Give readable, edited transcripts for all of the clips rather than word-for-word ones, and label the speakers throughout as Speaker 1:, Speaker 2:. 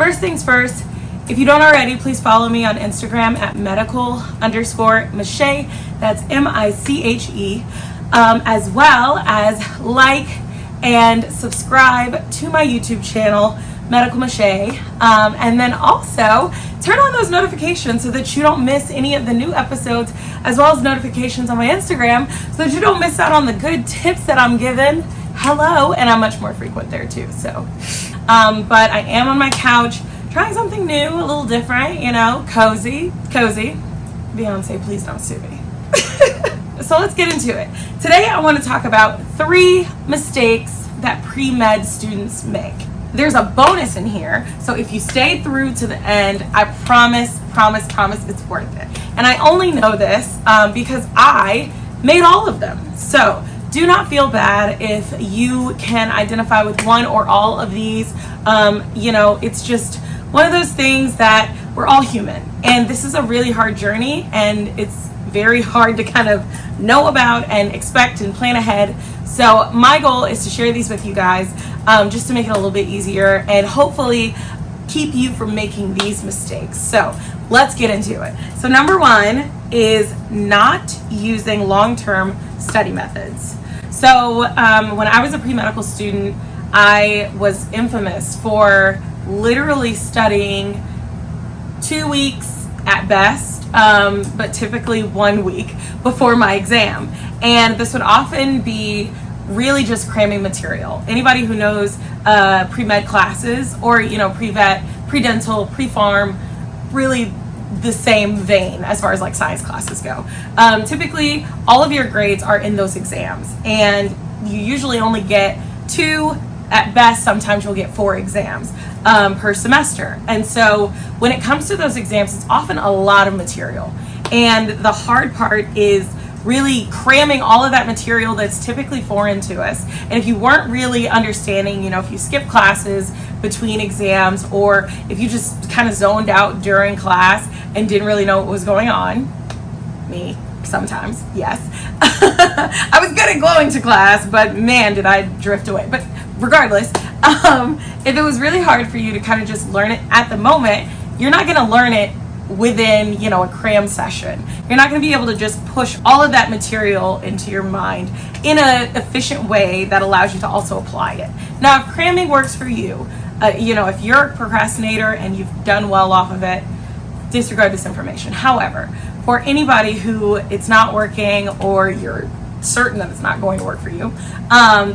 Speaker 1: first things first, if you don't already, please follow me on Instagram at medical_Miche. That's MICHE. As well as like and subscribe to my YouTube channel, Medical Miche. And then also turn on those notifications so that you don't miss any of the new episodes, as well as notifications on my Instagram so that you don't miss out on the good tips that I'm giving. Hello, and I'm much more frequent there too. So, but I am on my couch trying something new, a little different, you know, cozy. Beyonce, please don't sue me. So let's get into it. Today I want to talk about 3 mistakes that pre-med students make. There's a bonus in here, so if you stay through to the end, I promise it's worth it. And I only know this because I made all of them. So do not feel bad if you can identify with one or all of these. You know, it's just one of those things that we're all human, and this is a really hard journey, and it's very hard to kind of know about and expect and plan ahead. So my goal is to share these with you guys just to make it a little bit easier and hopefully keep you from making these mistakes. So let's get into it. So number 1 is not using long-term study methods. So when I was a pre-medical student, I was infamous for literally studying 2 weeks at best, but typically 1 week before my exam. And this would often be really just cramming material. Anybody who knows pre-med classes or, you know, pre-vet, pre-dental, pre-pharm, really the same vein as far as like science classes go. Typically, all of your grades are in those exams, and you usually only get 2, at best. Sometimes you'll get 4 exams per semester. And so when it comes to those exams, it's often a lot of material. And the hard part is really cramming all of that material that's typically foreign to us. And if you weren't really understanding, you know, if you skip classes between exams, or if you just kind of zoned out during class and didn't really know what was going on, me sometimes, yes. I was good at going to class, but man, did I drift away. But regardless, if it was really hard for you to kind of just learn it at the moment, you're not going to learn it within, you know, a cram session. You're not going to be able to just push all of that material into your mind in an efficient way that allows you to also apply it. Now, if cramming works for you, you know, if you're a procrastinator and you've done well off of it, disregard this information. However, for anybody who it's not working, or you're certain that it's not going to work for you,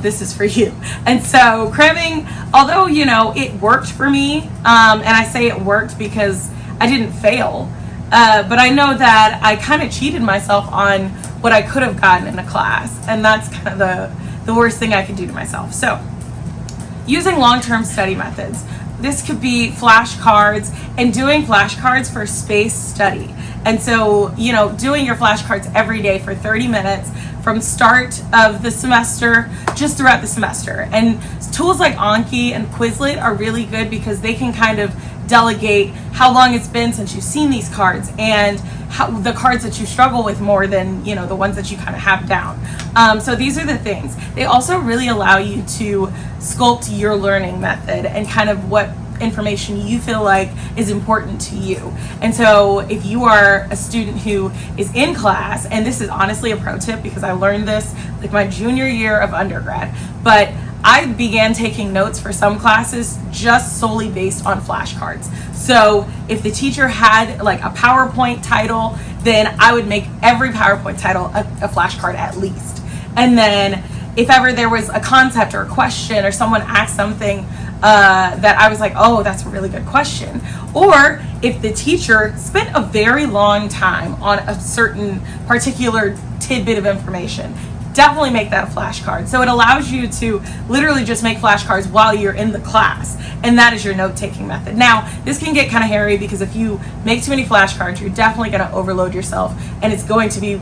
Speaker 1: this is for you. And so cramming, although, you know, it worked for me, and I say it worked because I didn't fail, but I know that I kind of cheated myself on what I could have gotten in a class, and that's kind of the worst thing I could do to myself. So using long-term study methods, this could be flashcards, and doing flashcards for spaced study. And so, you know, doing your flashcards every day for 30 minutes from start of the semester, just throughout the semester. And tools like Anki and Quizlet are really good because they can kind of delegate how long it's been since you've seen these cards, and how the cards that you struggle with more than, you know, the ones that you kind of have down. So these are the things. They also really allow you to sculpt your learning method and kind of what information you feel like is important to you. And so if you are a student who is in class, and this is honestly a pro tip because I learned this like my junior year of undergrad, but I began taking notes for some classes just solely based on flashcards. So if the teacher had like a PowerPoint title, then I would make every PowerPoint title a flashcard at least. And then if ever there was a concept or a question, or someone asked something that I was like, oh, that's a really good question. Or if the teacher spent a very long time on a certain particular tidbit of information, definitely make that a flashcard. So it allows you to literally just make flashcards while you're in the class, and that is your note-taking method. Now, this can get kind of hairy because if you make too many flashcards, you're definitely going to overload yourself, and it's going to be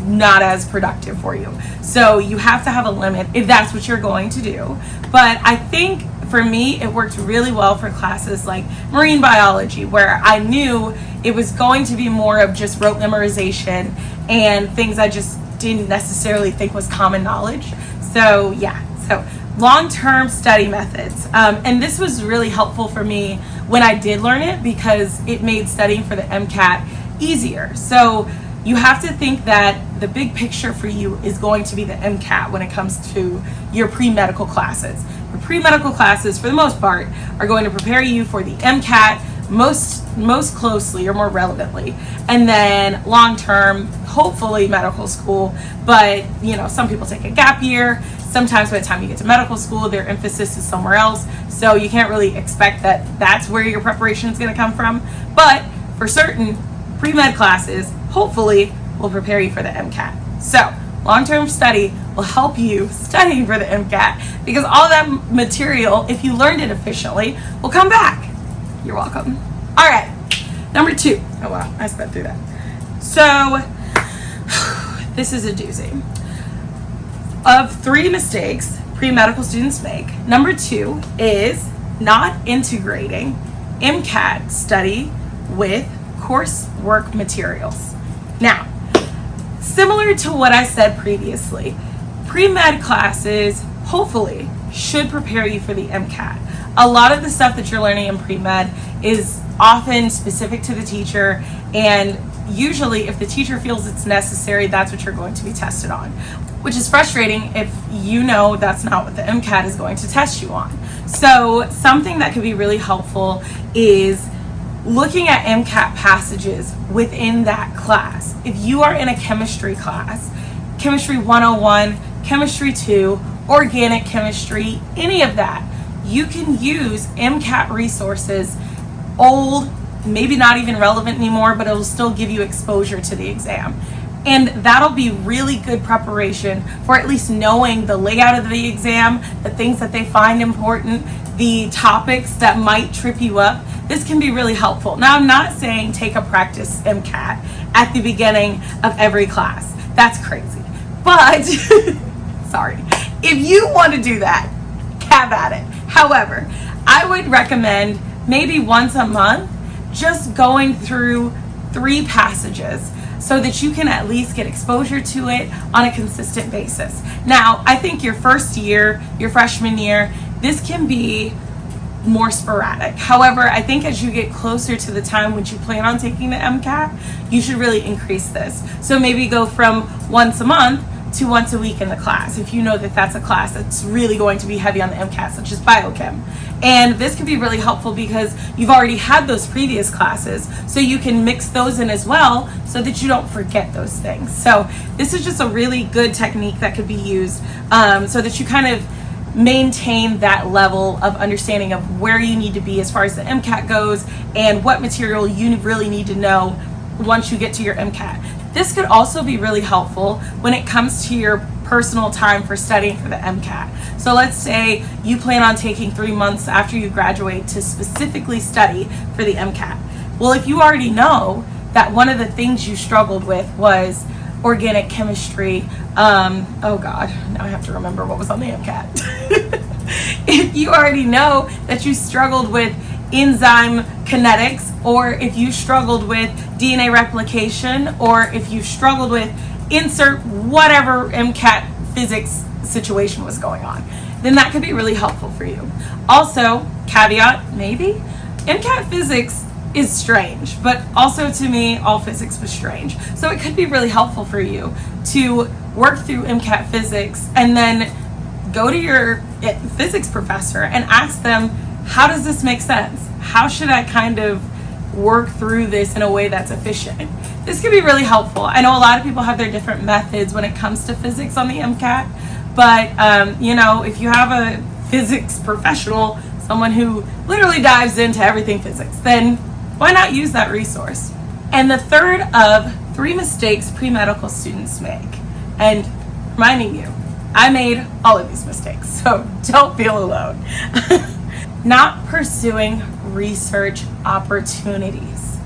Speaker 1: not as productive for you. So you have to have a limit if that's what you're going to do. But I think for me, it worked really well for classes like marine biology, where I knew it was going to be more of just rote memorization and things I just didn't necessarily think was common knowledge. So yeah, so long-term study methods. And this was really helpful for me when I did learn it, because it made studying for the MCAT easier. So you have to think that the big picture for you is going to be the MCAT when it comes to your pre-medical classes. Your pre-medical classes, for the most part, are going to prepare you for the MCAT most closely or more relevantly, and then long term, hopefully medical school. But some people take a gap year. Sometimes by the time you get to medical school, their emphasis is somewhere else, so you can't really expect that that's where your preparation is going to come from. But for certain, pre-med classes hopefully will prepare you for the MCAT. So long-term study will help you studying for the MCAT, because all that material, if you learned it efficiently, will come back. You're welcome. All right, number 2. Oh wow, I sped through that. So this is a doozy. Of 3 mistakes pre-medical students make, number 2 is not integrating MCAT study with coursework materials. Now, similar to what I said previously, pre-med classes hopefully should prepare you for the MCAT. A lot of the stuff that you're learning in pre-med is often specific to the teacher, and usually if the teacher feels it's necessary, that's what you're going to be tested on, which is frustrating if you know that's not what the MCAT is going to test you on. So something that could be really helpful is looking at MCAT passages within that class. If you are in a chemistry class, Chemistry 101, Chemistry 2, Organic Chemistry, any of that, you can use MCAT resources, old, maybe not even relevant anymore, but it'll still give you exposure to the exam. And that'll be really good preparation for at least knowing the layout of the exam, the things that they find important, the topics that might trip you up. This can be really helpful. Now, I'm not saying take a practice MCAT at the beginning of every class. That's crazy. But, sorry, if you want to do that, have at it. However, I would recommend maybe once a month just going through 3 passages so that you can at least get exposure to it on a consistent basis. Now, I think your first year, your freshman year, this can be more sporadic. However, I think as you get closer to the time when you plan on taking the MCAT, you should really increase this. So maybe go from once a month to once a week in the class, if you know that that's a class that's really going to be heavy on the MCAT, such as biochem. And this can be really helpful because you've already had those previous classes, so you can mix those in as well so that you don't forget those things. So this is just a really good technique that could be used so that you kind of maintain that level of understanding of where you need to be as far as the MCAT goes and what material you really need to know once you get to your MCAT. This could also be really helpful when it comes to your personal time for studying for the MCAT. So let's say you plan on taking 3 months after you graduate to specifically study for the MCAT. Well, if you already know that one of the things you struggled with was organic chemistry, oh God, now I have to remember what was on the MCAT. If you already know that you struggled with enzyme kinetics, or if you struggled with DNA replication, or if you struggled with insert whatever MCAT physics situation was going on, then that could be really helpful for you. Also, caveat, maybe, MCAT physics is strange, but also to me, all physics was strange. So it could be really helpful for you to work through MCAT physics and then go to your physics professor and ask them, how does this make sense? How should I kind of work through this in a way that's efficient? This could be really helpful. I know a lot of people have their different methods when it comes to physics on the MCAT, but if you have a physics professional, someone who literally dives into everything physics, then why not use that resource? And the third of 3 mistakes pre-medical students make, and reminding you, I made all of these mistakes, so don't feel alone. Not pursuing research opportunities.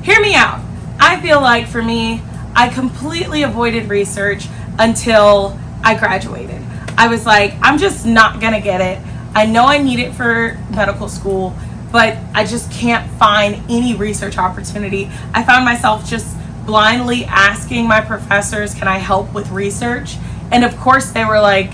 Speaker 1: Hear me out. I feel like for me, I completely avoided research until I graduated. I was like, I'm just not gonna get it. I know I need it for medical school, but I just can't find any research opportunity. I found myself just blindly asking my professors, can I help with research? And of course they were like,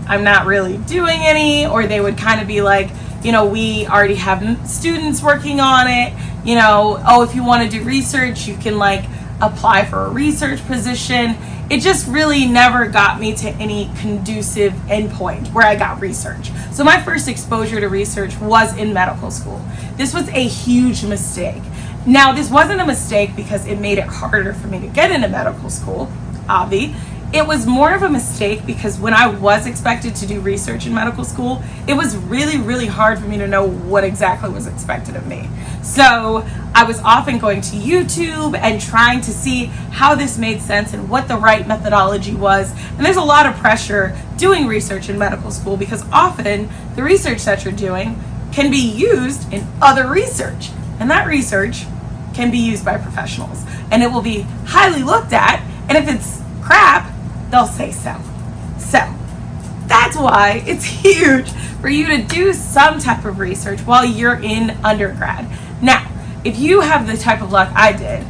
Speaker 1: I'm not really doing any, or they would kind of be like, we already have students working on it. Oh, if you want to do research, you can like apply for a research position. It just really never got me to any conducive endpoint where I got research. So my first exposure to research was in medical school. This was a huge mistake. Now, this wasn't a mistake because it made it harder for me to get into medical school, obvi. It was more of a mistake because when I was expected to do research in medical school, it was really, really hard for me to know what exactly was expected of me. So I was often going to YouTube and trying to see how this made sense and what the right methodology was. And there's a lot of pressure doing research in medical school because often the research that you're doing can be used in other research. And that research can be used by professionals. And it will be highly looked at. And if it's crap, they'll say so. So that's why it's huge for you to do some type of research while you're in undergrad. Now, if you have the type of luck I did,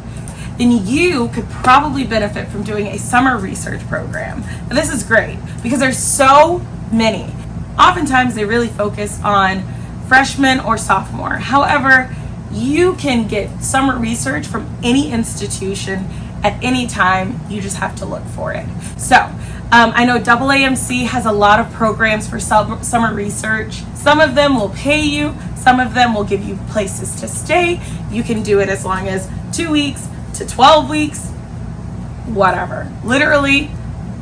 Speaker 1: then you could probably benefit from doing a summer research program. Now, this is great because there's so many. Oftentimes they really focus on freshman or sophomore. However, you can get summer research from any institution at any time. You just have to look for it. So I know AAMC has a lot of programs for summer research. Some of them will pay you. Some of them will give you places to stay. You can do it as long as 2 weeks to 12 weeks, whatever. Literally,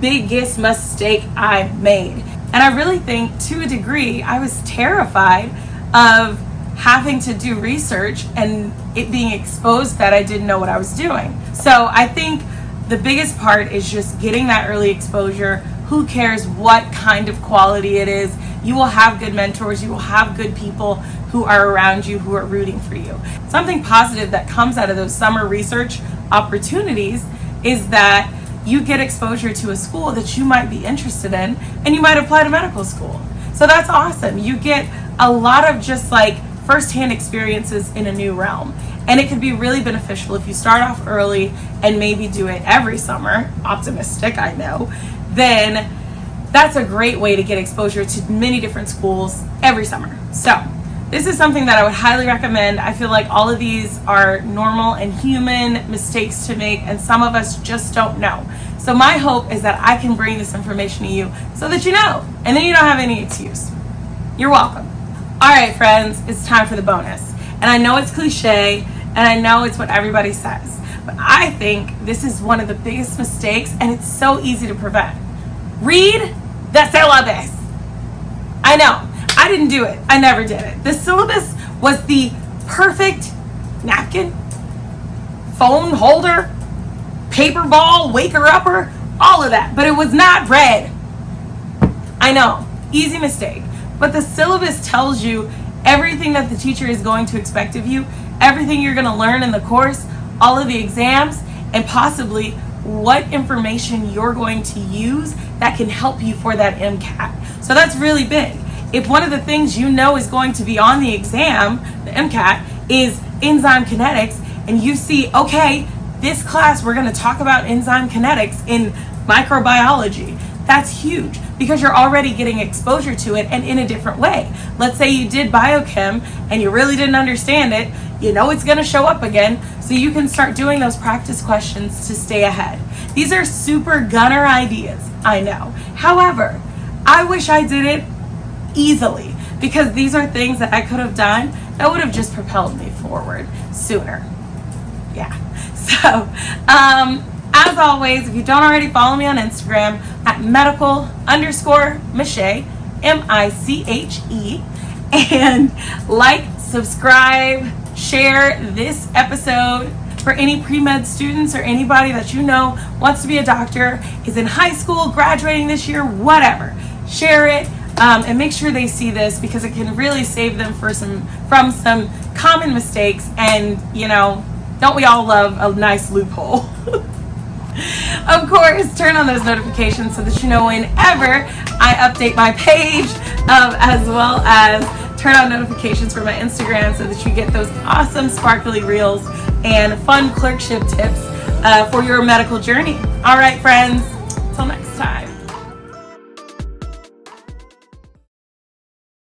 Speaker 1: biggest mistake I made. And I really think to a degree, I was terrified of having to do research and it being exposed that I didn't know what I was doing. So I think the biggest part is just getting that early exposure. Who cares what kind of quality it is? You will have good mentors. You will have good people who are around you, who are rooting for you. Something positive that comes out of those summer research opportunities is that you get exposure to a school that you might be interested in and you might apply to medical school. So that's awesome. You get a lot of just like firsthand experiences in a new realm. And it can be really beneficial if you start off early and maybe do it every summer. Optimistic, I know. Then that's a great way to get exposure to many different schools every summer. So this is something that I would highly recommend. I feel like all of these are normal and human mistakes to make, and some of us just don't know. So my hope is that I can bring this information to you so that you know, and then you don't have any excuse. You're welcome. All right, friends, it's time for the bonus. And I know it's cliche, and I know it's what everybody says, but I think this is one of the biggest mistakes, and it's so easy to prevent. Read the syllabus. I know, I didn't do it. I never did it. The syllabus was the perfect napkin, phone holder, paper ball, waker-upper, all of that, but it was not read. I know, easy mistake. But the syllabus tells you everything that the teacher is going to expect of you, everything you're going to learn in the course, all of the exams, and possibly what information you're going to use that can help you for that MCAT. So that's really big. If one of the things you know is going to be on the exam, the MCAT, is enzyme kinetics, and you see, okay, this class we're going to talk about enzyme kinetics in microbiology, that's huge because you're already getting exposure to it and in a different way. Let's say you did biochem and you really didn't understand it, you know it's going to show up again, so you can start doing those practice questions to stay ahead. These are super gunner ideas, I know. However, I wish I did it easily because these are things that I could have done that would have just propelled me forward sooner. Yeah. So, as always, if you don't already follow me on Instagram at medical_Miche, MICHE, and like, subscribe, share this episode for any pre-med students or anybody that you know wants to be a doctor, is in high school, graduating this year, whatever. Share it and make sure they see this because it can really save them from some common mistakes. And, you know, don't we all love a nice loophole? Of course, turn on those notifications so that you know whenever I update my page, as well as turn on notifications for my Instagram so that you get those awesome sparkly reels and fun clerkship tips for your medical journey. All right, friends, till next time.